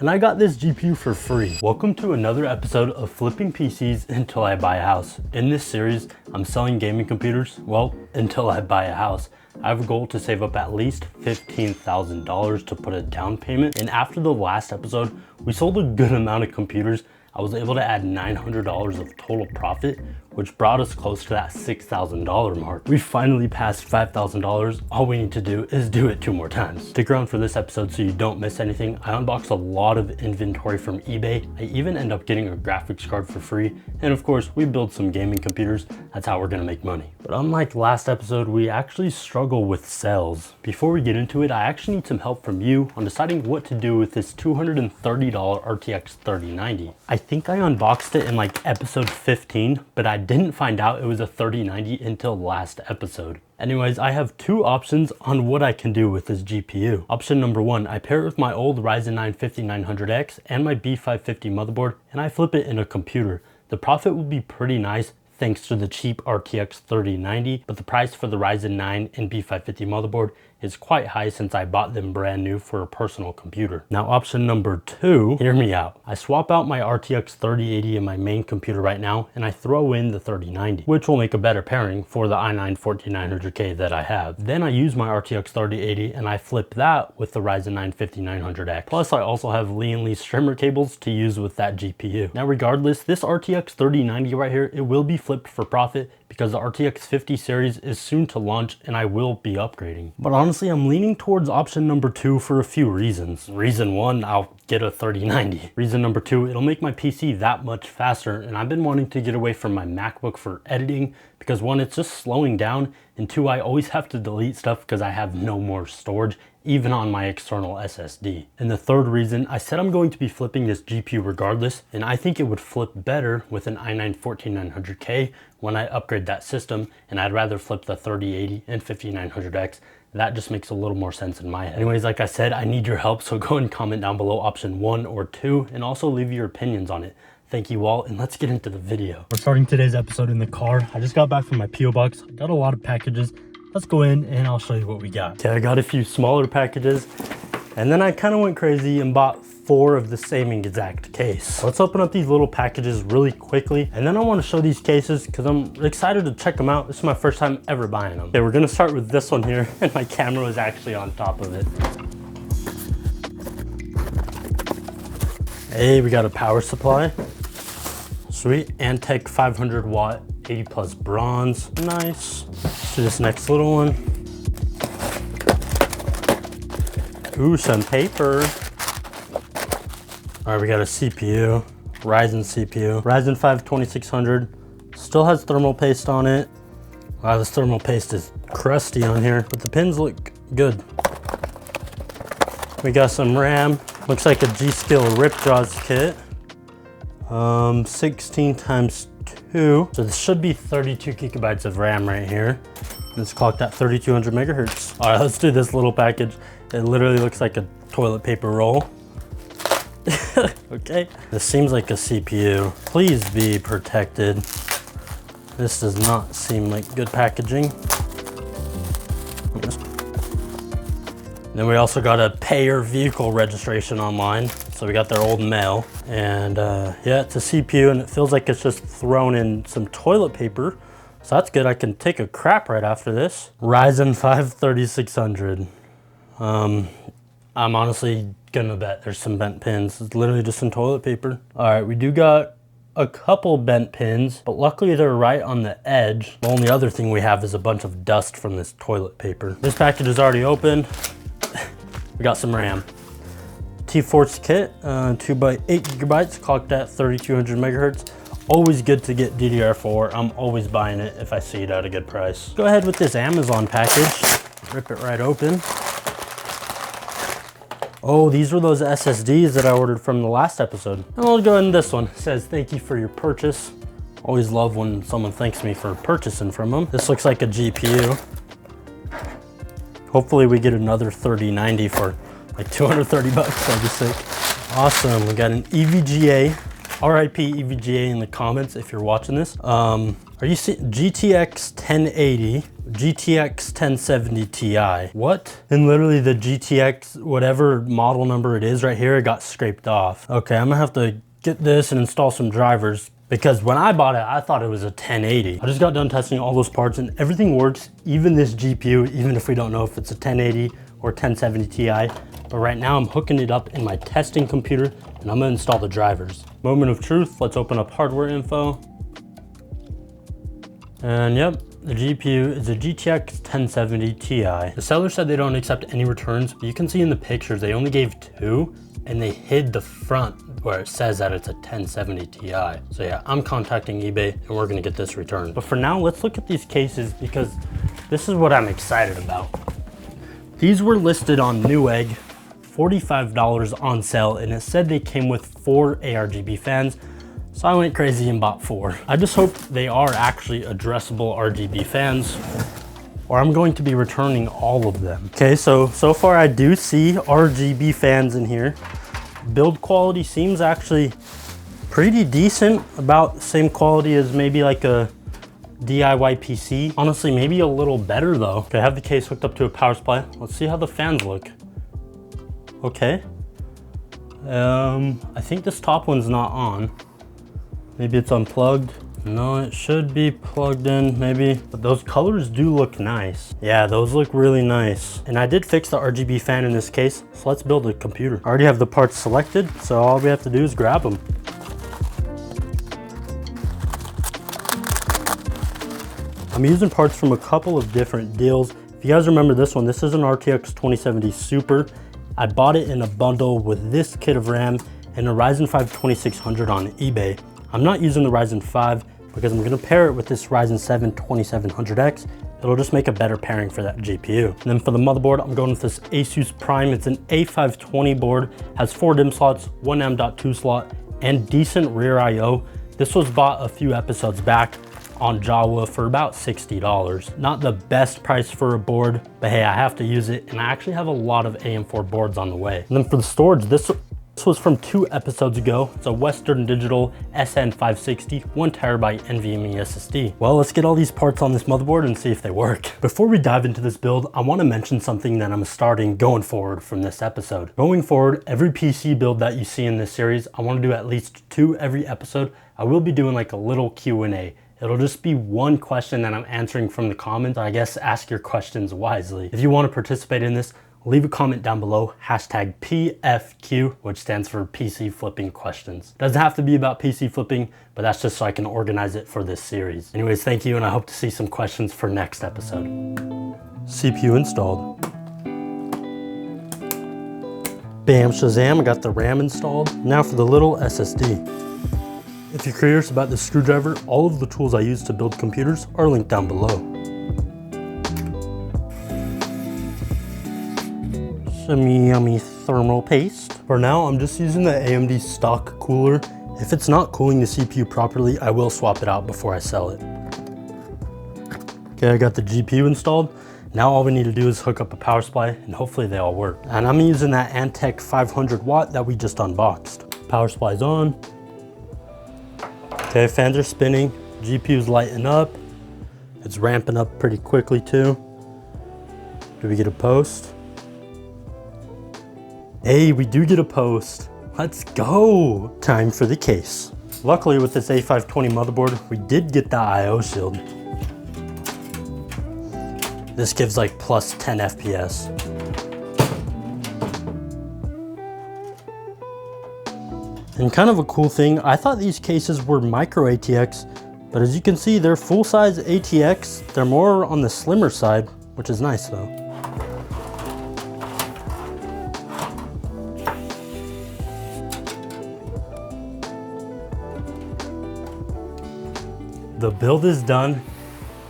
And I got this GPU for free. Welcome to another episode of Flipping PCs Until I Buy a House. In this series, I'm selling gaming computers, well, until I buy a house. I have a goal to save up at least $15,000 to put a down payment. And after the last episode, we sold a good amount of computers. I was able to add $900 of total profit, which brought us close to that $6,000 mark. We finally passed $5,000. All we need to do is do it 2 more times. Stick around for this episode so you don't miss anything. I unboxed a lot of inventory from eBay. I even end up getting a graphics card for free. And of course, we build some gaming computers. That's how we're gonna make money. But unlike last episode, we actually struggle with sales. Before we get into it, I actually need some help from you on deciding what to do with this $230 RTX 3090. I think I unboxed it in like episode 15, but I didn't find out it was a 3090 until last episode. Anyways, I have 2 options on what I can do with this GPU. Option number 1, I pair it with my old Ryzen 9 5900X and my B550 motherboard, and I flip it in a computer. The profit will be pretty nice thanks to the cheap RTX 3090, but the price for the Ryzen 9 and B550 motherboard is quite high since I bought them brand new for a personal computer. Now option number 2, hear me out. I swap out my RTX 3080 in my main computer right now and I throw in the 3090, which will make a better pairing for the i9 14900K that I have. Then I use my RTX 3080 and I flip that with the Ryzen 9 5900X. Plus I also have Lee & streamer cables to use with that GPU. Now regardless, this RTX 3090 right here, it will be flipped for profit because the RTX 50 series is soon to launch and I will be upgrading. But honestly, I'm leaning towards option number 2 for a few reasons. Reason 1, I'll get a 3090. Reason number 2, it'll make my PC that much faster, and I've been wanting to get away from my MacBook for editing because 1, it's just slowing down, and 2, I always have to delete stuff because I have no more storage, even on my external SSD. And the third reason, I said I'm going to be flipping this GPU regardless, and I think it would flip better with an i9 14900K when I upgrade that system, and I'd rather flip the 3080 and 5900X. That just makes a little more sense in my head. Anyways, like I said, I need your help, so go and comment down below option 1 or 2, and also leave your opinions on it. Thank you all, and let's get into the video. We're starting today's episode in the car. I just got back from my P.O. box. I got a lot of packages. Let's go in and I'll show you what we got. Okay, I got a few smaller packages, and then I kind of went crazy and bought 4 of the same exact case. Let's open up these little packages really quickly, and then I want to show these cases because I'm excited to check them out. This is my first time ever buying them. Okay, we're gonna start with this one here, and my camera is actually on top of it. Hey, we got a power supply. Sweet, Antec 500 watt, 80 plus bronze, nice. Let's do this next little one. Ooh, some paper. All right, we got a CPU, RYZEN CPU, Ryzen 5 2600, still has thermal paste on it. Wow, this thermal paste is crusty on here, but the pins look good. We got some RAM, looks like a G-Skill Ripjaws kit. 16 times 2, so this should be 32 gigabytes of RAM right here. It's clocked at 3200 megahertz. All right, let's do this little package. It literally looks like a toilet paper roll. Okay, this seems like a CPU. Please be protected. This does not seem like good packaging. Then we also got a payer vehicle registration online. So we got their old mail, and yeah, it's a CPU, and it feels like it's just thrown in some toilet paper. So that's good. I can take a crap right after this. Ryzen 5 3600. I'm honestly gonna bet there's some bent pins. It's literally just some toilet paper. All right, we do got a couple bent pins, but luckily they're right on the edge. The only other thing we have is a bunch of dust from this toilet paper. This package is already open. We got some RAM. T-Force kit, 2x8 gigabytes, clocked at 3200 megahertz. Always good to get DDR4. I'm always buying it if I see it at a good price. Go ahead with this Amazon package. Rip it right open. Oh, these were those SSDs that I ordered from the last episode. And I'll go ahead in this one. It says, thank you for your purchase. Always love when someone thanks me for purchasing from them. This looks like a GPU. Hopefully we get another 3090 for like 230 bucks. That'd be sick. Awesome, we got an EVGA RIP EVGA in the comments if you're watching this. Are you seeing GTX 1080, GTX 1070 Ti? What? And literally the GTX, whatever model number it is right here, it got scraped off. Okay, I'm gonna have to get this and install some drivers, because when I bought it, I thought it was a 1080. I just got done testing all those parts and everything works, even this GPU, even if we don't know if it's a 1080 or 1070 Ti. But right now I'm hooking it up in my testing computer and I'm gonna install the drivers. Moment of truth, let's open up hardware info. And yep, the GPU is a GTX 1070 Ti. The seller said they don't accept any returns, but you can see in the pictures they only gave 2 and they hid the front where it says that it's a 1070 Ti. So yeah, I'm contacting eBay and we're gonna get this returned. But for now, let's look at these cases because this is what I'm excited about. These were listed on Newegg, $45 on sale, and it said they came with 4 ARGB fans. So I went crazy and bought 4. I just hope they are actually addressable RGB fans, or I'm going to be returning all of them. Okay, so far I do see RGB fans in here. Build quality seems actually pretty decent, about the same quality as maybe like a DIY PC. Honestly, maybe a little better though. Okay, I have the case hooked up to a power supply. Let's see how the fans look. Okay. I think this top one's not on. Maybe it's unplugged. No, it should be plugged in maybe. But those colors do look nice. Yeah, those look really nice. And I did fix the RGB fan in this case, so let's build a computer. I already have the parts selected, so all we have to do is grab them. I'm using parts from a couple of different deals. If you guys remember this one, this is an RTX 2070 Super. I bought it in a bundle with this kit of RAM and a Ryzen 5 2600 on eBay. I'm not using the Ryzen 5 because I'm gonna pair it with this Ryzen 7 2700X. It'll just make a better pairing for that GPU. And then for the motherboard, I'm going with this Asus Prime. It's an A520 board, has 4 DIMM slots, 1 M.2 slot, and decent rear IO. This was bought a few episodes back on Jawa for about $60. Not the best price for a board, but hey, I have to use it, and I actually have a lot of AM4 boards on the way. And then for the storage, this was from 2 episodes ago. It's a Western Digital SN560, 1TB NVMe SSD. Well, let's get all these parts on this motherboard and see if they work. Before we dive into this build, I want to mention something that I'm starting going forward from this episode. Going forward, every PC build that you see in this series, I want to do at least 2 every episode. I will be doing like a little Q&A. It'll just be one question that I'm answering from the comments. I guess ask your questions wisely. If you want to participate in this, leave a comment down below, hashtag PFQ, which stands for PC Flipping Questions. Doesn't have to be about PC flipping, but that's just so I can organize it for this series. Anyways, thank you, and I hope to see some questions for next episode. CPU installed. Bam, shazam, I got the RAM installed. Now for the little SSD. If you're curious about this screwdriver, all of the tools I use to build computers are linked down below. Some yummy thermal paste. For now, I'm just using the AMD stock cooler. If it's not cooling the CPU properly, I will swap it out before I sell it. Okay, I got the GPU installed. Now all we need to do is hook up a power supply and hopefully they all work. And I'm using that Antec 500 watt that we just unboxed. Power supply's on. Okay, fans are spinning, GPU's lighting up. It's ramping up pretty quickly too. Do we get a post? Hey, we do get a post. Let's go. Time for the case. Luckily with this A520 motherboard, we did get the IO shield. This gives like plus 10 FPS. And kind of a cool thing, I thought these cases were micro ATX, but as you can see, they're full-size ATX. They're more on the slimmer side, which is nice though. The build is done,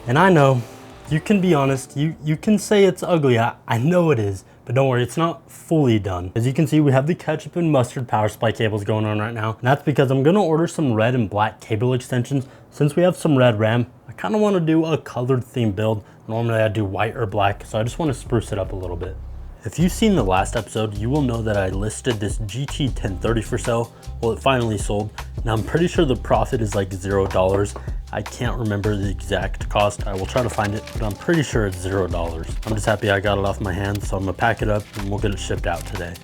and I know, you can be honest, you can say it's ugly, I know it is. But don't worry, it's not fully done. As you can see, we have the ketchup and mustard power supply cables going on right now. And that's because I'm gonna order some red and black cable extensions. Since we have some red RAM, I kinda wanna do a colored theme build. Normally I do white or black, so I just wanna spruce it up a little bit. If you've seen the last episode, you will know that I listed this GT 1030 for sale. Well, it finally sold. Now I'm pretty sure the profit is like $0. I can't remember the exact cost. I will try to find it, but I'm pretty sure it's $0. I'm just happy I got it off my hands, so I'm gonna pack it up and we'll get it shipped out today.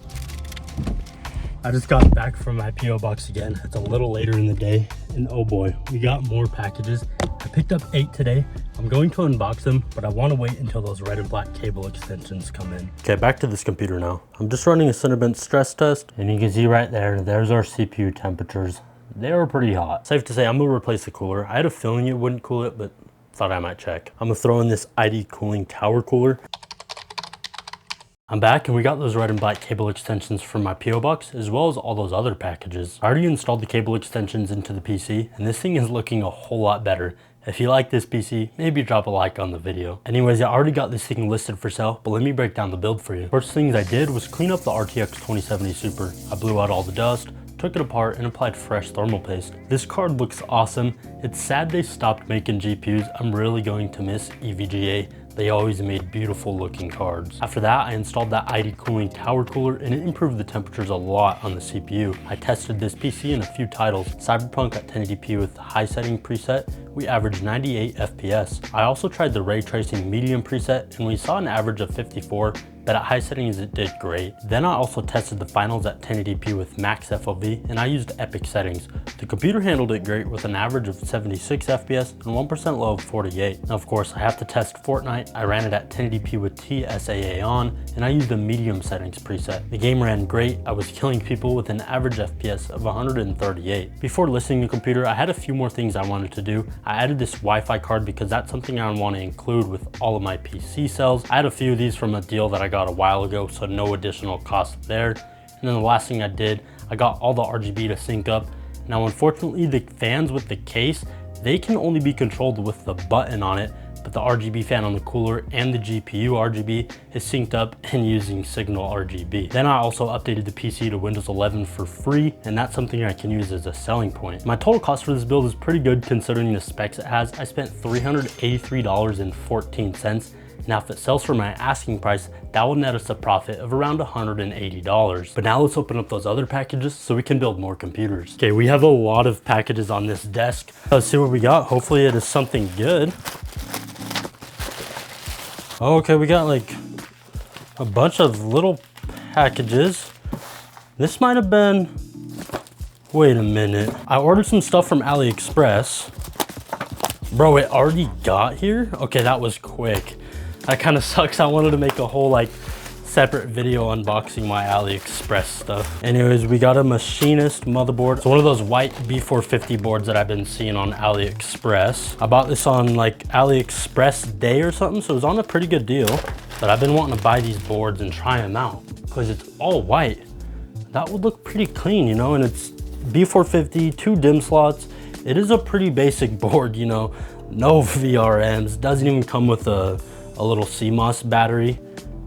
I just got back from my P.O. box again. It's a little later in the day, and oh boy, we got more packages. I picked up 8 today. I'm going to unbox them, but I want to wait until those red and black cable extensions come in. Okay, back to this computer now. I'm just running a Cinnabon stress test, and you can see right there, there's our CPU temperatures. They were pretty hot. Safe to say, I'm gonna replace the cooler. I had a feeling it wouldn't cool it, but thought I might check. I'm gonna throw in this ID cooling tower cooler. I'm back, and we got those red and black cable extensions from my P.O. box, as well as all those other packages. I already installed the cable extensions into the PC, and this thing is looking a whole lot better. If you like this PC, maybe drop a like on the video. Anyways, I already got this thing listed for sale, but let me break down the build for you. First things I did was clean up the RTX 2070 Super. I blew out all the dust, took it apart, and applied fresh thermal paste. This card looks awesome. It's sad they stopped making GPUs. I'm really going to miss EVGA. They always made beautiful looking cards. After that, I installed that ID cooling tower cooler, and it improved the temperatures a lot on the CPU. I tested this PC in a few titles. Cyberpunk at 1080p with the high setting preset, we averaged 98 FPS. I also tried the ray tracing medium preset, and we saw an average of 54, but at high settings it did great. Then I also tested the finals at 1080p with max FOV, and I used epic settings. The computer handled it great with an average of 76 FPS and 1% low of 48. Now of course I have to test Fortnite. I ran it at 1080p with TSAA on, and I used a medium settings preset. The game ran great. I was killing people with an average FPS of 138. Before listing the computer, I had a few more things I wanted to do. I added this Wi-Fi card because that's something I want to include with all of my PC cells. I had a few of these from a deal that I got a while ago, so no additional cost there. And then the last thing I did, I got all the RGB to sync up. Now unfortunately the fans with the case, they can only be controlled with the button on it, but the RGB fan on the cooler and the GPU RGB is synced up and using Signal RGB. Then I also updated the PC to Windows 11 for free, and that's something I can use as a selling point. My total cost for this build is pretty good considering the specs it has. I spent $383.14. Now if it sells for my asking price, that will net us a profit of around $180. But now let's open up those other packages so we can build more computers. Okay, we have a lot of packages on this desk. Let's see what we got. Hopefully it is something good. Okay, we got like a bunch of little packages. This might have been, wait a minute. I ordered some stuff from AliExpress. Bro, it already got here? Okay, that was quick. That kind of sucks. I wanted to make a whole like separate video unboxing my AliExpress stuff. Anyways, we got a machinist motherboard. It's one of those white B450 boards that I've been seeing on AliExpress. I bought this on like AliExpress Day or something, so it was on a pretty good deal. But I've been wanting to buy these boards and try them out because it's all white. That would look pretty clean, you know, and it's B450, 2 DIMM slots. It is a pretty basic board, you know, no VRMs, doesn't even come with a little CMOS battery,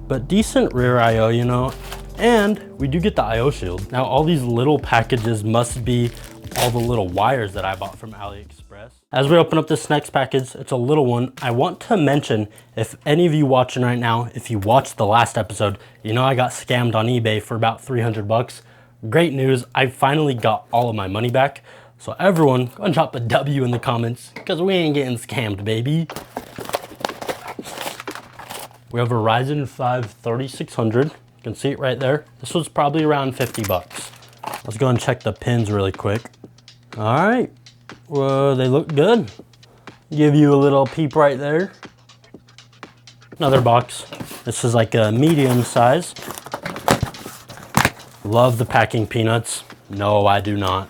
but decent rear IO, you know, and we do get the IO shield. Now all these little packages must be all the little wires that I bought from AliExpress. As we open up this next package, it's a little one. I want to mention, if any of you watching right now, if you watched the last episode, you know I got scammed on eBay for about 300 bucks. Great news, I finally got all of my money back. So everyone, go and drop a W in the comments, because we ain't getting scammed, baby. We have a Ryzen 5 3600. You can see it right there. This was probably around 50 bucks. Let's go and check the pins really quick. All right, well, they look good. Give you a little peep right there. Another box. This is like a medium size. Love the packing peanuts. No, I do not.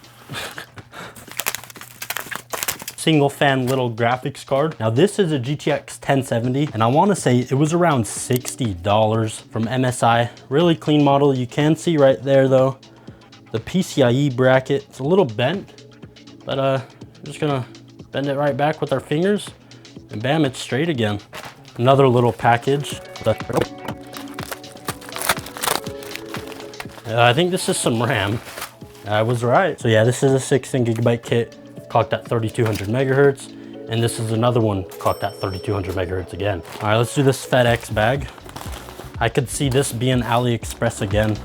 Single fan little graphics card. Now this is a GTX 1070, and I want to say it was around $60 from MSI. Really clean model. You can see right there though, the PCIe bracket. It's a little bent, but I'm just gonna bend it right back with our fingers, and bam, it's straight again. Another little package. I think this is some RAM. I was right. So yeah, this is a 16 gigabyte kit, clocked at 3200 megahertz, and this is another one clocked at 3200 megahertz again. All right, let's do this FedEx bag. I could see this being AliExpress again.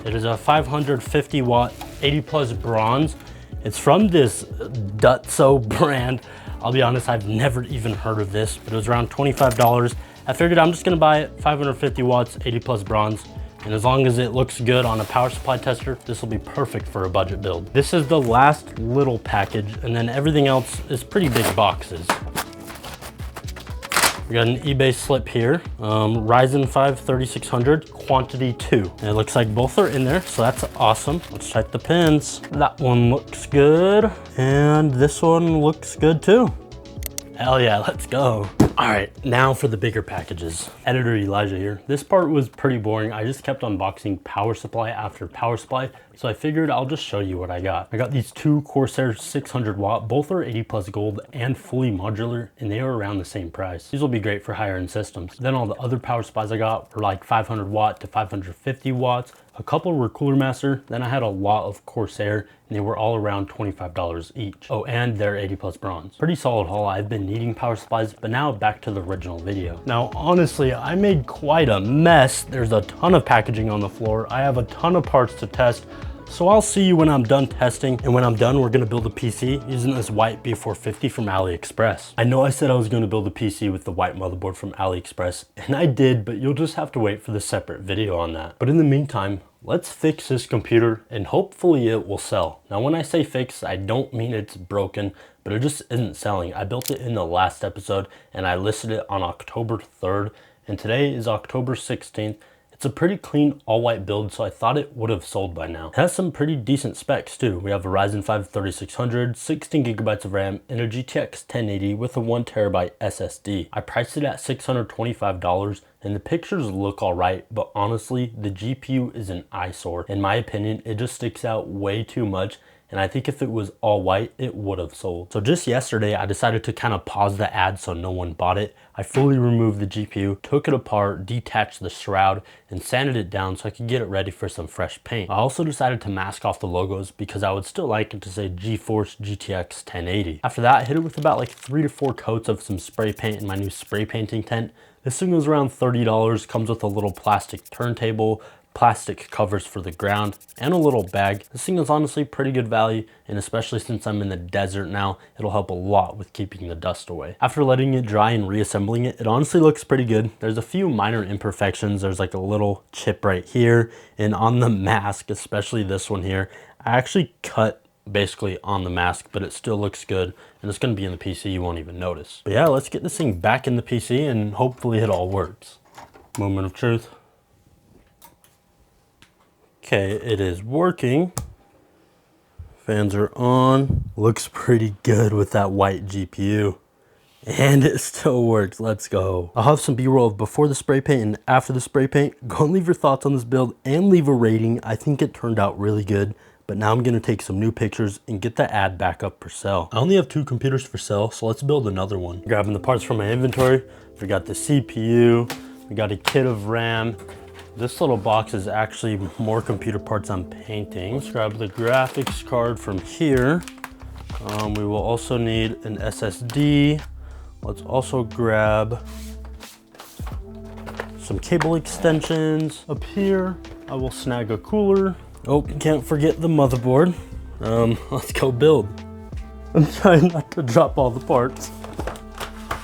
It is a 550 watt, 80 plus bronze. It's from this Dutso brand. I'll be honest, I've never even heard of this, but it was around $25. I figured I'm just gonna buy it, 550 watts, 80 plus bronze. And as long as it looks good on a power supply tester, this will be perfect for a budget build. This is the last little package, and then everything else is pretty big boxes. We got an eBay slip here, RYZEN 5 3600, quantity 2. And it looks like both are in there, so that's awesome. Let's check the pins. That one looks good, and this one looks good too. Hell yeah, let's go. All right, now for the bigger packages. Editor Elijah here. This part was pretty boring. I just kept unboxing power supply after power supply, so I figured I'll just show you what I got. I got these two Corsair 600 watt, both are 80 plus gold and fully modular, and they are around the same price. These will be great for higher end systems. Then all the other power supplies I got were like 500 watt to 550 watts. A couple were Cooler Master, then I had a lot of Corsair, and they were all around $25 each. Oh, and they're 80 plus bronze. Pretty solid haul. I've been needing power supplies, but now back to the original video. Now, honestly, I made quite a mess. There's a ton of packaging on the floor. I have a ton of parts to test. So I'll see you when I'm done testing, and when I'm done, we're gonna build a PC using this white B450 from AliExpress. I know I said I was gonna build a PC with the white motherboard from AliExpress, and I did, but you'll just have to wait for the separate video on that. But in the meantime, let's fix this computer and hopefully it will sell. Now, when I say fix, I don't mean it's broken, but it just isn't selling. I built it in the last episode and I listed it on October 3rd, and today is October 16th. It's a pretty clean all white build, so I thought it would have sold by now. It has some pretty decent specs too. We have a RYZEN 5 3600, 16 gigabytes of RAM, and a GTX 1080 with a 1 terabyte SSD. I priced it at $625, and the pictures look all right, but honestly, the GPU is an eyesore. In my opinion, it just sticks out way too much, and I think if it was all white, it would have sold. So just yesterday, I decided to kind of pause the ad so no one bought it. I fully removed the GPU, took it apart, detached the shroud, and sanded it down so I could get it ready for some fresh paint. I also decided to mask off the logos because I would still like it to say GeForce GTX 1080. After that, I hit it with about like 3 to 4 coats of some spray paint in my new spray painting tent. This thing was around $30, comes with a little plastic turntable, plastic covers for the ground, and a little bag. This thing is honestly pretty good value, and especially since I'm in the desert now, it'll help a lot with keeping the dust away. After letting it dry and reassembling it, it honestly looks pretty good. There's a few minor imperfections. There's like a little chip right here, and on the mask, especially this one here, I actually cut basically on the mask, but it still looks good, and it's gonna be in the PC, you won't even notice. But yeah, let's get this thing back in the PC and hopefully it all works. Moment of truth. Okay, it is working. Fans are on. Looks pretty good with that white GPU. And it still works, let's go. I'll have some B-roll of before the spray paint and after the spray paint. Go and leave your thoughts on this build and leave a rating. I think it turned out really good. But now I'm gonna take some new pictures and get the ad back up for sale. I only have 2 computers for sale, so let's build another one. Grabbing the parts from my inventory. We got the CPU, we got a kit of RAM. This little box is actually more computer parts I'm painting. Let's grab the graphics card from here. We will also need an SSD. Let's also grab some cable extensions. Up here, I will snag a cooler. Oh, can't forget the motherboard. Let's go build. I'm trying not to drop all the parts.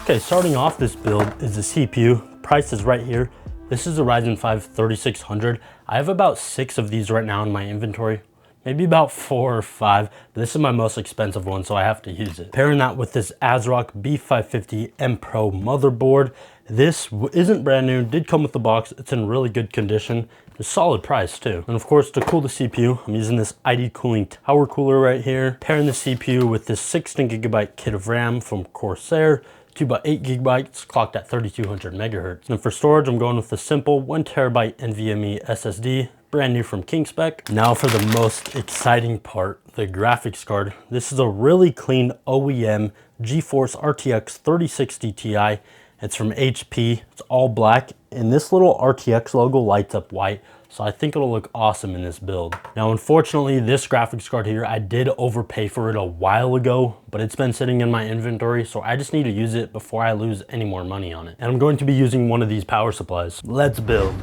Okay, starting off this build is the CPU. Price is right here. This is a RYZEN 5 3600. I have about 6 of these right now in my inventory. Maybe about 4 or 5, but this is my most expensive one, so I have to use it. Pairing that with this ASRock B550 M Pro motherboard. This isn't brand new, did come with the box. It's in really good condition. It's a solid price too. And of course, to cool the CPU, I'm using this ID Cooling Tower Cooler right here. Pairing the CPU with this 16 gigabyte kit of RAM from Corsair. 2x8 gigabytes, clocked at 3200 megahertz. And for storage, I'm going with the simple 1 terabyte NVMe SSD, brand new from KingSpec. Now for the most exciting part, the graphics card. This is a really clean OEM GeForce RTX 3060 Ti. It's from HP, it's all black, and this little RTX logo lights up white, so I think it'll look awesome in this build. Now, unfortunately, this graphics card here, I did overpay for it a while ago, but it's been sitting in my inventory, so I just need to use it before I lose any more money on it. And I'm going to be using one of these power supplies. Let's build.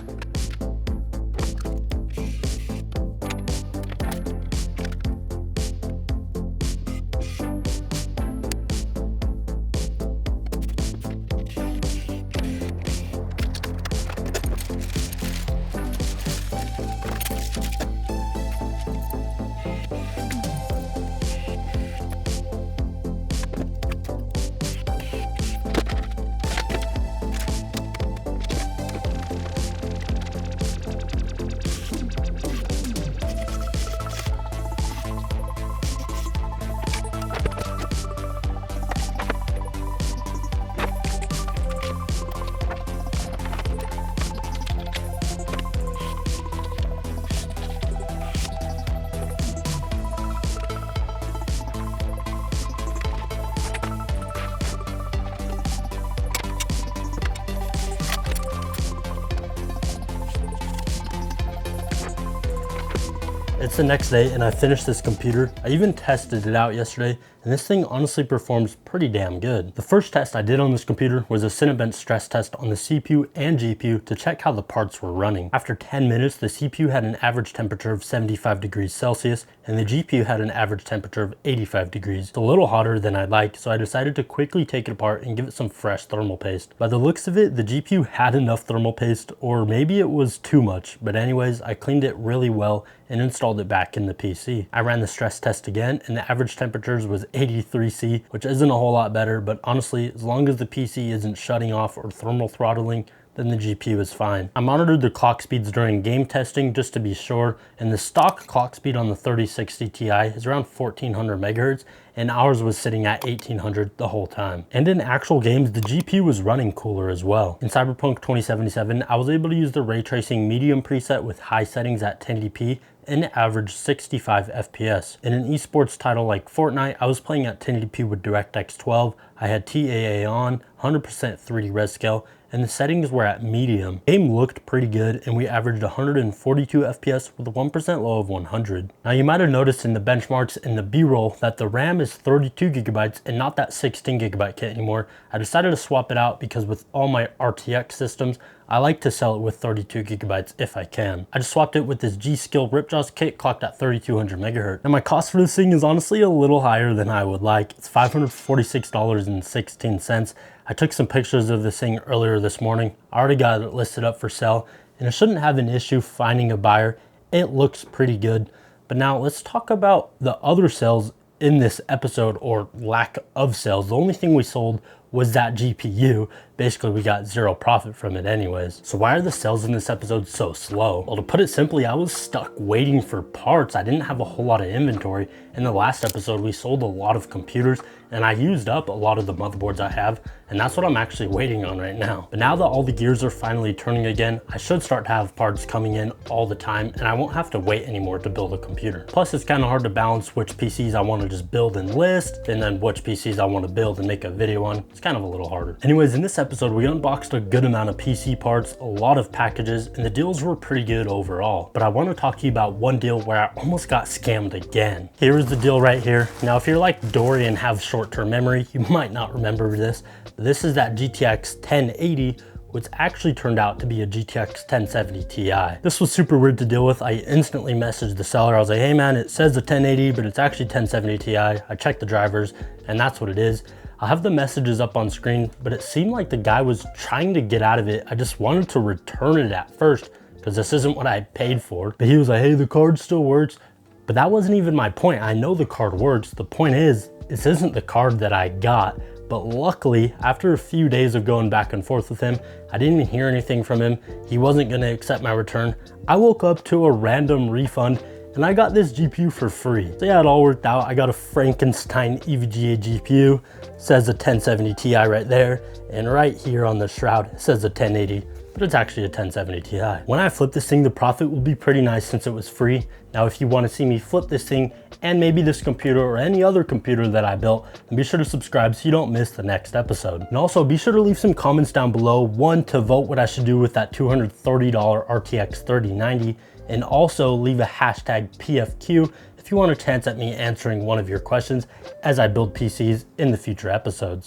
It's the next day and I finished this computer. I even tested it out yesterday, and this thing honestly performs pretty damn good. The first test I did on this computer was a Cinebench stress test on the CPU and GPU to check how the parts were running. After 10 minutes, the CPU had an average temperature of 75 degrees Celsius and the GPU had an average temperature of 85 degrees. It's a little hotter than I'd like, so I decided to quickly take it apart and give it some fresh thermal paste. By the looks of it, the GPU had enough thermal paste, or maybe it was too much, but anyways, I cleaned it really well and installed it back in the PC. I ran the stress test again and the average temperatures was 83°C, which isn't a whole lot better, but honestly, as long as the PC isn't shutting off or thermal throttling, then the GPU is fine. I monitored the clock speeds during game testing just to be sure, and the stock clock speed on the 3060 Ti is around 1400 megahertz, and ours was sitting at 1800 the whole time. And in actual games, the GPU was running cooler as well. In Cyberpunk 2077, I was able to use the ray tracing medium preset with high settings at 1080p and average 65 FPS. In an esports title like Fortnite, I was playing at 1080p with DirectX 12, I had TAA on, 100% 3D res scale, and the settings were at medium. The game looked pretty good and we averaged 142 FPS with a 1% low of 100. Now you might have noticed in the benchmarks in the B-roll that the RAM is 32 gigabytes and not that 16 gigabyte kit anymore. I decided to swap it out because with all my RTX systems, I like to sell it with 32 gigabytes if I can. I just swapped it with this G-Skill Ripjaws kit clocked at 3200 megahertz. Now my cost for this thing is honestly a little higher than I would like. It's $546.16. I took some pictures of this thing earlier this morning. I already got it listed up for sale and I shouldn't have an issue finding a buyer. It looks pretty good. But now let's talk about the other sales in this episode, or lack of sales. The only thing we sold was that GPU. Basically, we got zero profit from it anyways. So why are the sales in this episode so slow? Well, to put it simply, I was stuck waiting for parts. I didn't have a whole lot of inventory. In the last episode, we sold a lot of computers and I used up a lot of the motherboards I have, and that's what I'm actually waiting on right now. But now that all the gears are finally turning again, I should start to have parts coming in all the time and I won't have to wait anymore to build a computer. Plus, it's kind of hard to balance which PCs I want to just build and list and then which PCs I want to build and make a video on. It's kind of a little harder. Anyways, in this episode, we unboxed a good amount of PC parts, a lot of packages, and the deals were pretty good overall. But I want to talk to you about one deal where I almost got scammed again. Here is the deal right here. Now, if you're like Dory and have short-term memory, you might not remember this. This is that GTX 1080, which actually turned out to be a GTX 1070 Ti. This was super weird to deal with. I instantly messaged the seller. I was like, hey man, it says a 1080, but it's actually 1070 Ti. I checked the drivers and that's what it is. I'll have the messages up on screen, but it seemed like the guy was trying to get out of it. I just wanted to return it at first because this isn't what I paid for. But he was like, hey, the card still works. But that wasn't even my point. I know the card works. The point is, this isn't the card that I got. But luckily, after a few days of going back and forth with him, I didn't even hear anything from him. He wasn't gonna accept my return. I woke up to a random refund and I got this GPU for free. So yeah, it all worked out. I got a Frankenstein EVGA GPU. It says a 1070 Ti right there. And right here on the shroud, it says a 1080, but it's actually a 1070 Ti. When I flip this thing, the profit will be pretty nice since it was free. Now, if you want to see me flip this thing and maybe this computer or any other computer that I built, then be sure to subscribe so you don't miss the next episode. And also be sure to leave some comments down below. One, to vote what I should do with that $230 RTX 3090, and also leave a hashtag PFQ if you want a chance at me answering one of your questions as I build PCs in the future episodes.